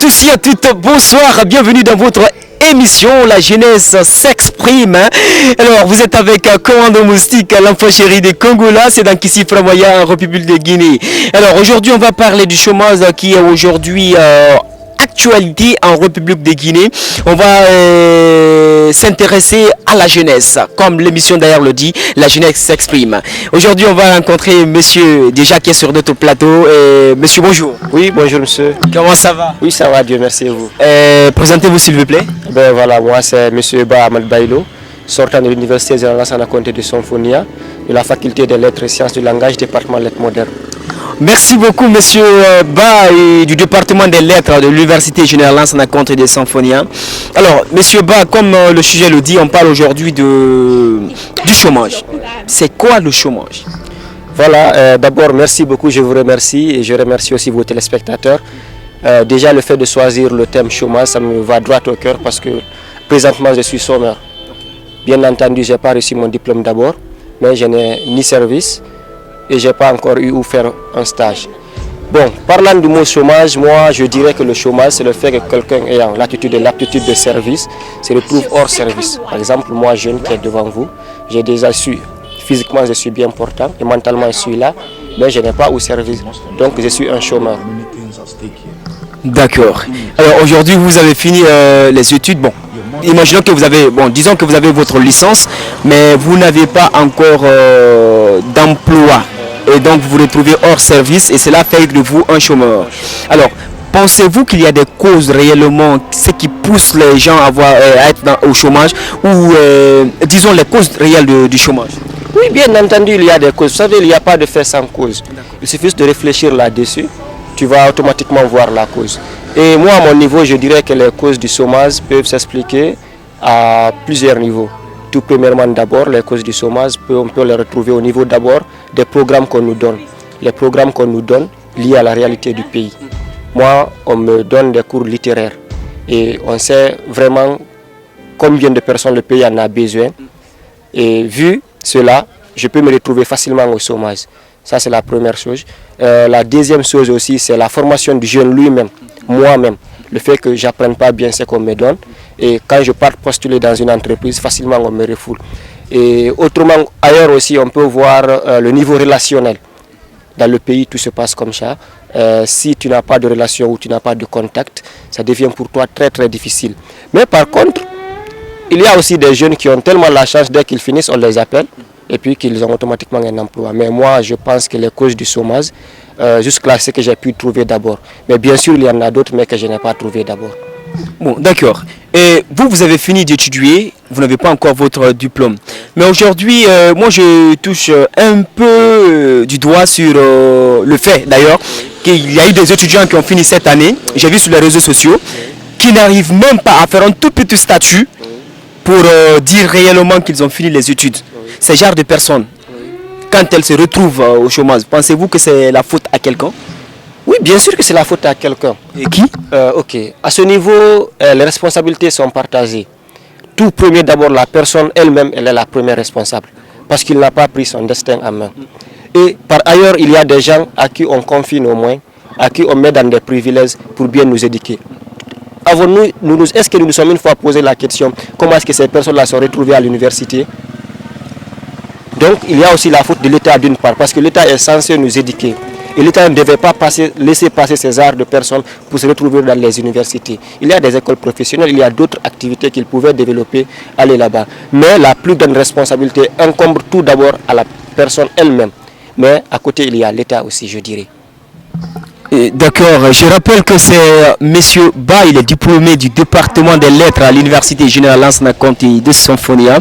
tous et à toutes, bonsoir, bienvenue dans votre émission La jeunesse s'exprime. Alors vous êtes avec Commando Moustique, l'enfant chéri des Congolas, c'est dans Kissi Framaya en République de Guinée. Alors aujourd'hui on va parler du chômage qui est aujourd'hui actualité en République de Guinée. On va s'intéresser à la jeunesse, comme l'émission d'ailleurs le dit, la jeunesse s'exprime. Aujourd'hui on va rencontrer monsieur déjà qui est sur notre plateau. Monsieur bonjour. Oui bonjour monsieur. Comment ça va? Oui ça va, Dieu merci et vous. Présentez-vous s'il vous plaît. Ben voilà, moi c'est monsieur Ba Ahmed Bailo, sortant de l'université Général Lansana Conté de Symphonia, de la faculté des lettres et sciences du langage, département lettres modernes. Merci beaucoup monsieur Ba du département des lettres de l'université Général Lansana Conté de Symphonia. Alors monsieur Ba, comme le sujet le dit, on parle aujourd'hui du chômage. C'est quoi le chômage? Voilà, d'abord merci beaucoup, je vous remercie et je remercie aussi vos téléspectateurs. Déjà le fait de choisir le thème chômage, ça me va droit au cœur parce que présentement je suis chômeur. Bien entendu, je n'ai pas reçu mon diplôme d'abord, mais je n'ai ni service et je n'ai pas encore eu où faire un stage. Bon, parlant du mot chômage, moi je dirais que le chômage c'est le fait que quelqu'un ayant l'attitude et l'aptitude de service se retrouve hors service. Par exemple, moi jeune qui est devant vous, j'ai déjà su, physiquement je suis bien portant et mentalement je suis là, mais je n'ai pas où service. Donc je suis un chômeur. D'accord. Alors aujourd'hui vous avez fini les études. Bon, imaginons que vous avez, disons que vous avez votre licence, mais vous n'avez pas encore d'emploi. Et donc vous vous retrouvez hors service et cela fait de vous un chômeur. Alors, pensez-vous qu'il y a des causes réellement, ce qui pousse les gens à être au chômage, ou disons les causes réelles du chômage? Oui, bien entendu, il y a des causes. Vous savez, il n'y a pas de fait sans cause. Il suffit de réfléchir là-dessus, tu vas automatiquement voir la cause. Et moi, à mon niveau, je dirais que les causes du chômage peuvent s'expliquer à plusieurs niveaux. Tout premièrement, d'abord, les causes du chômage, on peut les retrouver au niveau d'abord des programmes qu'on nous donne. Les programmes qu'on nous donne liés à la réalité du pays. Moi, on me donne des cours littéraires et on sait vraiment combien de personnes le pays en a besoin. Et vu cela, je peux me retrouver facilement au chômage. Ça, c'est la première chose. La deuxième chose aussi, c'est la formation du jeune lui-même, moi-même. Le fait que je n'apprenne pas bien ce qu'on me donne. Et quand je pars postuler dans une entreprise, facilement on me refoule. Et autrement, ailleurs aussi, on peut voir le niveau relationnel. Dans le pays, tout se passe comme ça. Si tu n'as pas de relation ou tu n'as pas de contact, ça devient pour toi très très difficile. Mais par contre, il y a aussi des jeunes qui ont tellement la chance, dès qu'ils finissent, on les appelle. Et puis qu'ils ont automatiquement un emploi. Mais moi, je pense que les causes du chômage, jusque-là, c'est que j'ai pu trouver d'abord. Mais bien sûr, il y en a d'autres, mais que je n'ai pas trouvé d'abord. Bon, d'accord. Et vous avez fini d'étudier, vous n'avez pas encore votre diplôme. Mais aujourd'hui, moi, je touche un peu du doigt sur le fait, d'ailleurs, qu'il y a eu des étudiants qui ont fini cette année, j'ai vu sur les réseaux sociaux, qui n'arrivent même pas à faire un tout petit statut pour dire réellement qu'ils ont fini les études. Ce genre de personnes, quand elles se retrouvent au chômage, pensez-vous que c'est la faute à quelqu'un? Oui, bien sûr que c'est la faute à quelqu'un. Et qui? Ok. À ce niveau, les responsabilités sont partagées. Tout premier, d'abord, la personne elle-même, elle est la première responsable. Parce qu'il n'a pas pris son destin en main. Et par ailleurs, il y a des gens à qui on confie nos moyens, à qui on met dans des privilèges pour bien nous éduquer. Est-ce que nous nous sommes une fois posé la question, comment est-ce que ces personnes-là sont retrouvées à l'université? Donc il y a aussi la faute de l'État d'une part, parce que l'État est censé nous éduquer. Et l'État ne devait pas laisser passer ces arts de personnes pour se retrouver dans les universités. Il y a des écoles professionnelles, il y a d'autres activités qu'ils pouvaient développer, aller là-bas. Mais la plus grande responsabilité incombe tout d'abord à la personne elle-même. Mais à côté, il y a l'État aussi, je dirais. D'accord, je rappelle que c'est monsieur Ba, il est diplômé du département des lettres à l'université Général Lansana Conté de Symphonia.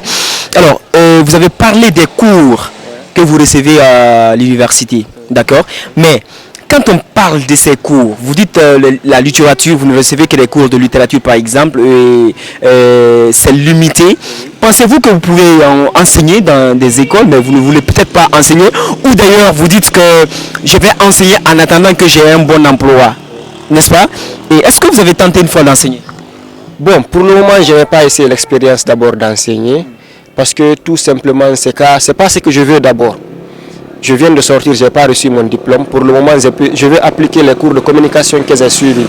Alors, vous avez parlé des cours que vous recevez à l'université, d'accord? Mais quand on parle de ces cours, vous dites la littérature, vous ne recevez que des cours de littérature par exemple, et c'est limité. Pensez-vous que vous pouvez enseigner dans des écoles, mais vous ne voulez peut-être pas enseigner, ou d'ailleurs vous dites que je vais enseigner en attendant que j'ai un bon emploi, n'est-ce pas? Et est-ce que vous avez tenté une fois d'enseigner? Bon, pour le moment, je n'ai pas essayé l'expérience d'abord d'enseigner, parce que tout simplement, c'est pas ce que je veux d'abord. Je viens de sortir, je n'ai pas reçu mon diplôme. Pour le moment, je vais appliquer les cours de communication que j'ai suivis.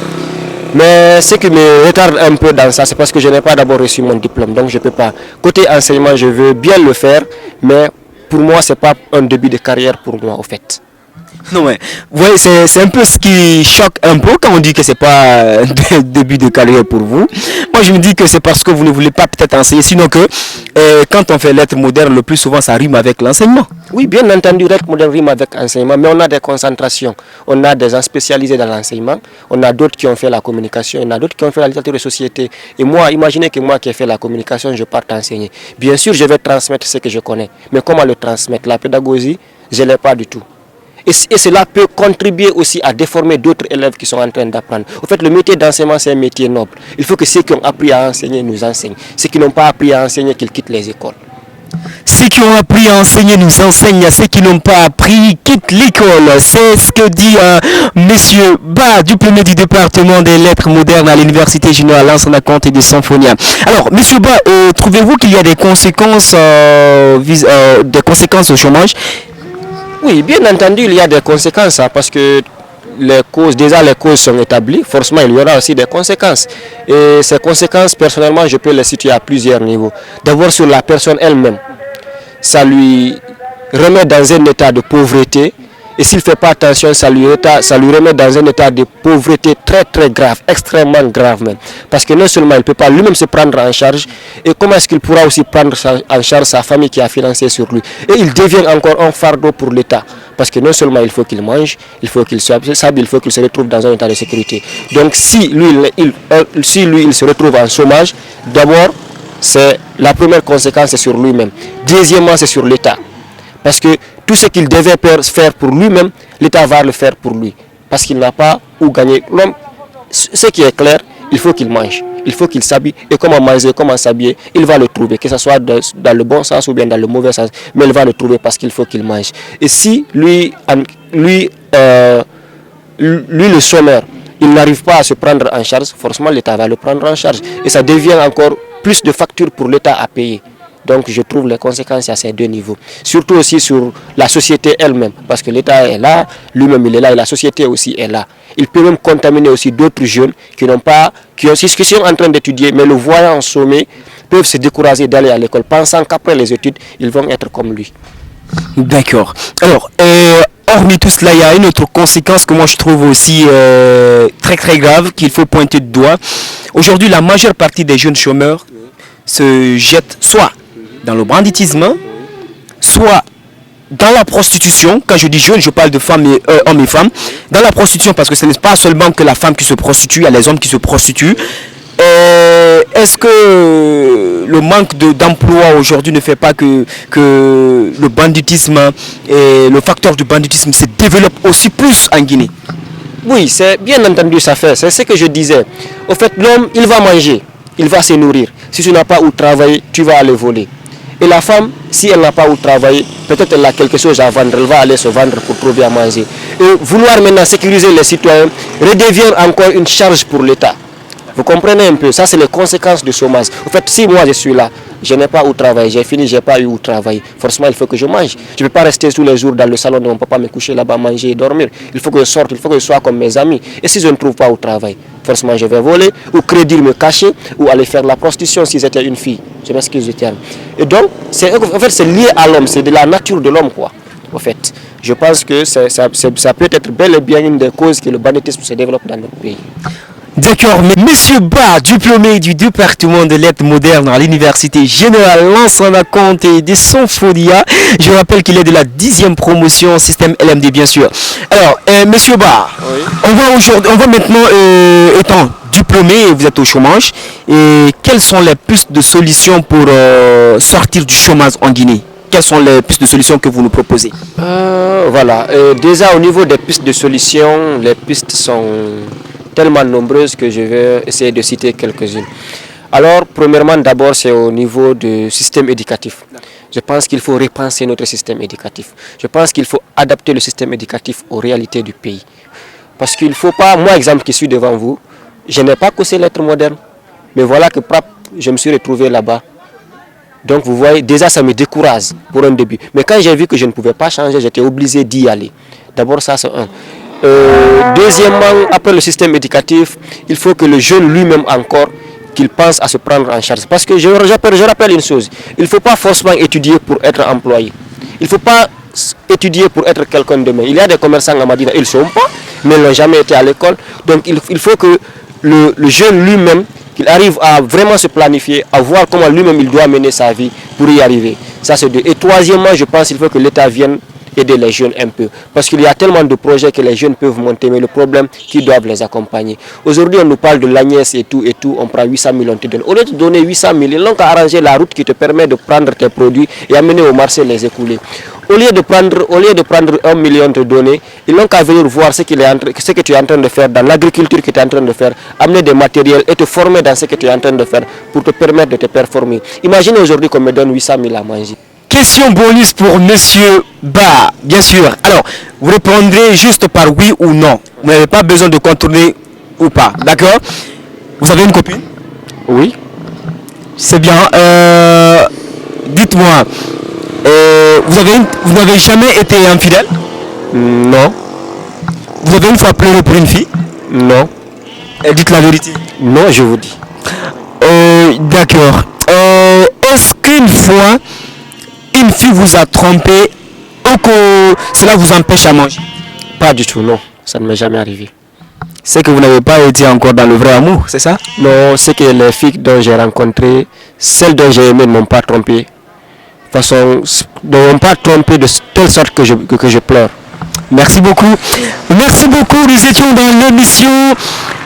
Mais ce qui me retarde un peu dans ça, c'est parce que je n'ai pas d'abord reçu mon diplôme. Donc je ne peux pas. Côté enseignement, je veux bien le faire, mais pour moi, ce n'est pas un début de carrière pour moi, au fait. Non, mais ouais, c'est un peu ce qui choque un peu quand on dit que c'est pas le début de carrière pour vous. Moi, je me dis que c'est parce que vous ne voulez pas peut-être enseigner, sinon que quand on fait lettres modernes, le plus souvent, ça rime avec l'enseignement. Oui, bien entendu, lettres modernes rime avec enseignement, mais on a des concentrations. On a des gens spécialisés dans l'enseignement, on a d'autres qui ont fait la communication, on a d'autres qui ont fait la littérature de société. Et moi, imaginez que moi qui ai fait la communication, je parte enseigner. Bien sûr, je vais transmettre ce que je connais, mais comment le transmettre? La pédagogie, je ne l'ai pas du tout. Et cela peut contribuer aussi à déformer d'autres élèves qui sont en train d'apprendre. En fait, le métier d'enseignement, c'est un métier noble. Il faut que ceux qui ont appris à enseigner nous enseignent. Ceux qui n'ont pas appris à enseigner, qu'ils quittent les écoles. Ceux qui ont appris à enseigner nous enseignent, ceux qui n'ont pas appris quittent l'école. C'est ce que dit Monsieur Ba, diplômé du département des lettres modernes à l'Université générale Lansana Conté de Symphonia. Alors, Monsieur Ba, trouvez-vous qu'il y a des conséquences au chômage? Oui, bien entendu, il y a des conséquences, parce que les causes sont établies, forcément il y aura aussi des conséquences. Et ces conséquences, personnellement, je peux les situer à plusieurs niveaux. D'abord sur la personne elle-même, ça lui remet dans un état de pauvreté. Et s'il ne fait pas attention, ça lui remet dans un état de pauvreté très très grave, extrêmement grave même. Parce que non seulement il ne peut pas lui-même se prendre en charge, et comment est-ce qu'il pourra aussi prendre en charge sa famille qui a financé sur lui. Et il devient encore un fardeau pour l'État. Parce que non seulement il faut qu'il mange, il faut qu'il s'habille, il faut qu'il se retrouve dans un état de sécurité. Donc si lui il se retrouve en chômage, d'abord, c'est la première conséquence, c'est sur lui-même. Deuxièmement, c'est sur l'État. Parce que tout ce qu'il devait faire pour lui-même, l'État va le faire pour lui. Parce qu'il n'a pas où gagner. L'homme, ce qui est clair, il faut qu'il mange, il faut qu'il s'habille. Et comment manger, comment s'habiller, il va le trouver. Que ce soit dans le bon sens ou bien dans le mauvais sens. Mais il va le trouver parce qu'il faut qu'il mange. Et si lui le chômeur, il n'arrive pas à se prendre en charge, forcément l'État va le prendre en charge. Et ça devient encore plus de factures pour l'État à payer. Donc je trouve les conséquences à ces deux niveaux. Surtout aussi sur la société elle-même. Parce que l'État est là, lui-même il est là et la société aussi est là. Il peut même contaminer aussi d'autres jeunes qui sont en train d'étudier, mais le voyant sommet, peuvent se décourager d'aller à l'école, pensant qu'après les études, ils vont être comme lui. D'accord. Alors, hormis tout cela, il y a une autre conséquence que moi je trouve aussi très très grave, qu'il faut pointer du doigt. Aujourd'hui, la majeure partie des jeunes chômeurs se jettent soit dans le banditisme, soit dans la prostitution. Quand je dis jeunes, je parle de femmes et hommes et femmes. Dans la prostitution, parce que ce n'est pas seulement que la femme qui se prostitue, il y a les hommes qui se prostituent. Est-ce que le manque d'emploi aujourd'hui ne fait pas que le banditisme et le facteur du banditisme se développe aussi plus en Guinée? Oui, c'est bien entendu ça fait. C'est ce que je disais. Au fait, l'homme, il va manger, il va se nourrir. Si tu n'as pas où travailler, tu vas aller voler. Et la femme, si elle n'a pas où travailler, peut-être elle a quelque chose à vendre, elle va aller se vendre pour trouver à manger. Et vouloir maintenant sécuriser les citoyens redevient encore une charge pour l'État. Vous comprenez un peu, ça c'est les conséquences du chômage. En fait, si moi je suis là, je n'ai pas où travailler, j'ai fini, je n'ai pas eu où travailler. Forcément, il faut que je mange. Je ne peux pas rester tous les jours dans le salon de mon papa, me coucher là-bas, manger et dormir. Il faut que je sorte, il faut que je sois comme mes amis. Et si je ne trouve pas où travailler, forcément je vais voler, ou crédit me cacher, ou aller faire la prostitution si j'étais une fille. Je m'excuse du terme. Et donc, en fait, c'est lié à l'homme, c'est de la nature de l'homme, quoi. En fait, je pense que ça peut être bel et bien une des causes que le banditisme se développe dans notre pays. D'accord, mais Monsieur Ba, diplômé du département de lettres modernes à l'Université générale Lansana Conté de Symphonia, je rappelle qu'il est de la 10e promotion système LMD bien sûr. Alors, Monsieur Ba, oui. on va maintenant, étant diplômé, vous êtes au chômage, et quelles sont les pistes de solutions pour sortir du chômage en Guinée? Quelles sont les pistes de solutions que vous nous proposez? Voilà, déjà au niveau des pistes de solutions, les pistes sont tellement nombreuses que je vais essayer de citer quelques-unes. Alors, premièrement, d'abord, c'est au niveau du système éducatif. Je pense qu'il faut repenser notre système éducatif. Je pense qu'il faut adapter le système éducatif aux réalités du pays. Parce qu'il ne faut pas, moi, exemple qui suis devant vous, je n'ai pas causé lettres modernes, mais voilà que je me suis retrouvé là-bas. Donc, vous voyez, déjà, ça me décourage pour un début. Mais quand j'ai vu que je ne pouvais pas changer, j'étais obligé d'y aller. D'abord, ça, c'est un. Deuxièmement, après le système éducatif, il faut que le jeune lui-même encore qu'il pense à se prendre en charge. Parce que je rappelle une chose, il ne faut pas forcément étudier pour être employé. Il ne faut pas étudier pour être quelqu'un demain. Il y a des commerçants à Madina, ils ne sont pas, mais ils n'ont jamais été à l'école. Donc il faut que le jeune lui-même, qu'il arrive à vraiment se planifier, à voir comment lui-même il doit mener sa vie pour y arriver. Ça c'est deux. Et troisièmement, je pense qu'il faut que l'État vienne aider les jeunes un peu. Parce qu'il y a tellement de projets que les jeunes peuvent monter, mais le problème, qu'ils doivent les accompagner. Aujourd'hui, on nous parle de l'Agnès et tout, on prend 800 000, on te donne. Au lieu de donner 800 000, ils n'ont qu'à arranger la route qui te permet de prendre tes produits et amener au marché les écouler. Au lieu de prendre 1 million te donner, ils n'ont qu'à venir voir ce que tu es en train de faire dans l'agriculture que tu es en train de faire, amener des matériels et te former dans ce que tu es en train de faire pour te permettre de te performer. Imagine aujourd'hui qu'on me donne 800 000 à manger. Question bonus pour Monsieur Ba, bien sûr. Alors, vous répondrez juste par oui ou non. Vous n'avez pas besoin de contourner ou pas, d'accord? Vous avez une copine? Oui. C'est bien. Dites-moi, vous n'avez jamais été infidèle? Non. Vous avez une fois pleuré pour une fille? Non. Dites la vérité. Non, je vous dis. D'accord. Est-ce qu'une fois, une fille vous a trompé ou que cela vous empêche à manger? Pas du tout, non. Ça ne m'est jamais arrivé. C'est que vous n'avez pas été encore dans le vrai amour, c'est ça? Non, c'est que les filles dont j'ai rencontré, celles dont j'ai aimé ne m'ont pas trompé. De façon, ne m'ont pas trompé de telle sorte que je pleure. Merci beaucoup. Merci beaucoup. Nous étions dans l'émission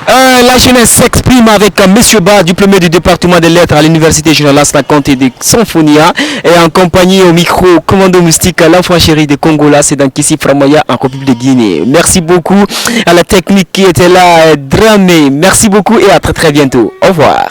La jeunesse s'exprime avec Monsieur Ba, diplômé du département des lettres à l'université Générale Lansana Conté de Symphonia, et en compagnie au micro commando moustique l'enfant chéri de Congola, c'est dans Kissi Framaya en République de Guinée. Merci beaucoup à la technique qui était là, Dramé. Merci beaucoup et à très très bientôt. Au revoir.